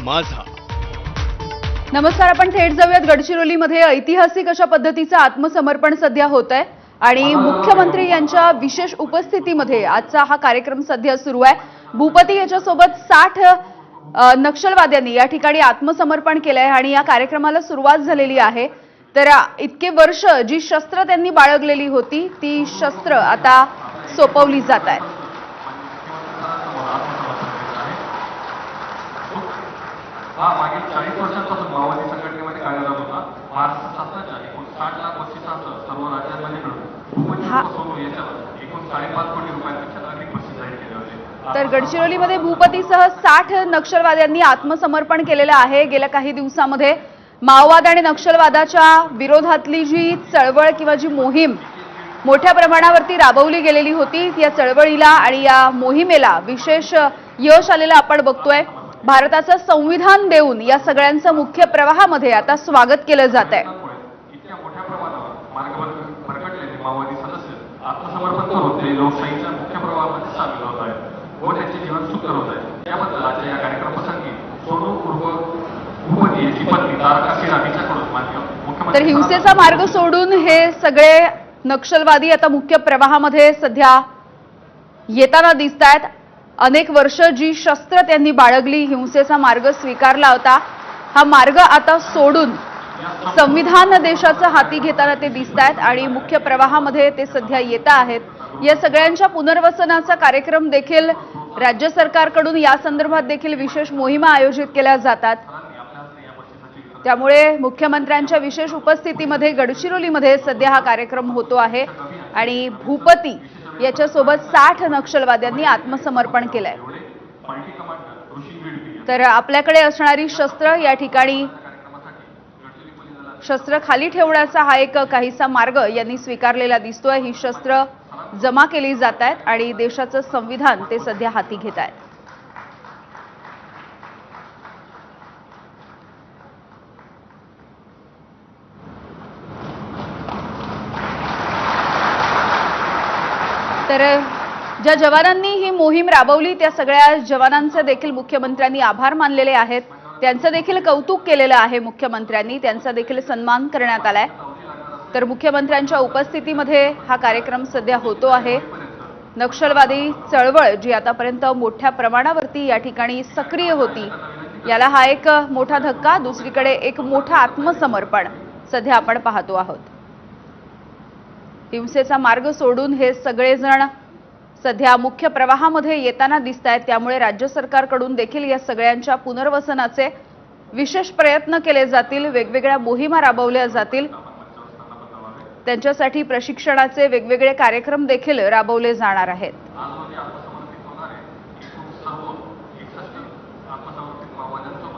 माझा। नमस्कार, आपण थेट जाऊयात गडचिरोलीमध्ये ऐतिहासिक अशा पद्धतीचं आत्मसमर्पण सध्या होत आहे आणि मुख्यमंत्री यांच्या विशेष उपस्थितीमध्ये आजचा हा कार्यक्रम सध्या सुरू आहे। भूपती याच्यासोबत 60 नक्षलवाद्यांनी या ठिकाणी आत्मसमर्पण केलंय आणि या कार्यक्रमाला सुरुवात झालेली आहे। तर इतके वर्ष जी शस्त्र त्यांनी बाळगलेली होती ती शस्त्र आता सोपवली जात आहेत। मागील 40 वर्षांपासून माओवादी संघटनेमध्ये कार्यरत होता। महाराष्ट्र शासनाच्या एकूण 60 लाख बक्षिसांसह सर्व राज्यांमध्ये मिळून भूपती सोनू याच्यावर एकूण 5.5 कोटी रुपयांपेक्षा अधिक बक्षीस जाहीर केले होते। तर गडचिरोलीमध्ये भूपतीसह 60 नक्षलवाद्यांनी आत्मसमर्पण केलेलं आहे। गेल्या काही दिवसांमध्ये माओवाद आणि नक्षलवादाच्या विरोधातली जी चळवळ किंवा जी मोहीम मोठ्या प्रमाणावरती राबवली गेलेली होती, या चळवळीला आणि या मोहिमेला विशेष यश आलेलं आपण बघतोय। भारताचं संविधान देऊन या सगळ्यांचं मुख्य प्रवाहामध्ये आता स्वागत केलं जात आहे। इतक्या मोठ्या प्रमाणावर मार्गवर भरकटलेले माओवादी सदस्य आत्मसमर्पण करून ते लोकशाहीच्या मुख्य प्रवाहामध्ये सामील होत आहेत व त्यांचे जीवन सुखकर होत आहे। याबद्दल आजच्या या कार्यक्रमाप्रसंगी सोनू उर्फ भूपती यांची पत्नी तारका सिन्हा हिच्याकडून मुख्यमंत्री तर हिंसेचा मार्ग सोडून हे सगळे नक्षलवादी आता मुख्य प्रवाहामध्ये सध्या येताना दिसत आहेत। अनेक वर्ष जी शस्त्र त्यांनी बाळगली, हिंसेचा मार्ग स्वीकारला होता, हा मार्ग आता सोडून संविधान देशाचं हाती घेताना ते दिसत आहेत आणि मुख्य प्रवाहामध्ये ते सध्या येत आहेत। या सगळ्यांच्या पुनर्वसनाचा कार्यक्रम देखील राज्य सरकारकडून या संदर्भात देखील विशेष मोहिमा आयोजित केल्या जातात। त्यामुळे मुख्यमंत्र्यांच्या विशेष उपस्थितीमध्ये गडचिरोलीमध्ये सध्या हा कार्यक्रम होतो आहे आणि भूपती याच्यासोबत 60 नक्षलवाद्यांनी आत्मसमर्पण केलंय। तर आपल्याकडे असणारी शस्त्र या ठिकाणी शस्त्र खाली ठेवण्याचा हा एक काहीसा मार्ग यांनी स्वीकारलेला दिसतोय। ही शस्त्र जमा केली जात आहेत आणि देशाचं संविधान ते सध्या हाती घेत आहेत। तर ज्या जवानांनी ही मोहीम राबवली त्या सगळ्या जवानांचे देखील मुख्यमंत्र्यांनी आभार मानलेले आहेत। त्यांचं देखील कौतुक केलेलं आहे मुख्यमंत्र्यांनी, त्यांचा देखील सन्मान करण्यात आलाय। तर मुख्यमंत्र्यांच्या उपस्थितीमध्ये हा कार्यक्रम सध्या होतो आहे। नक्षलवादी चळवळ जी आतापर्यंत मोठ्या प्रमाणावरती या ठिकाणी सक्रिय होती, याला हा एक मोठा धक्का, दुसरीकडे एक मोठा आत्मसमर्पण सध्या आपण पाहतो आहोत। हिंसेचा मार्ग सोडून हे सगळेजण सध्या मुख्य प्रवाहामध्ये येताना दिसत आहेत। त्यामुळे राज्य सरकारकडून देखील या सगळ्यांच्या पुनर्वसनाचे विशेष प्रयत्न केले जातील, वेगवेगळ्या मोहिमा राबवल्या जातील, त्यांच्यासाठी प्रशिक्षणाचे वेगवेगळे कार्यक्रम देखील राबवले जाणार आहेत।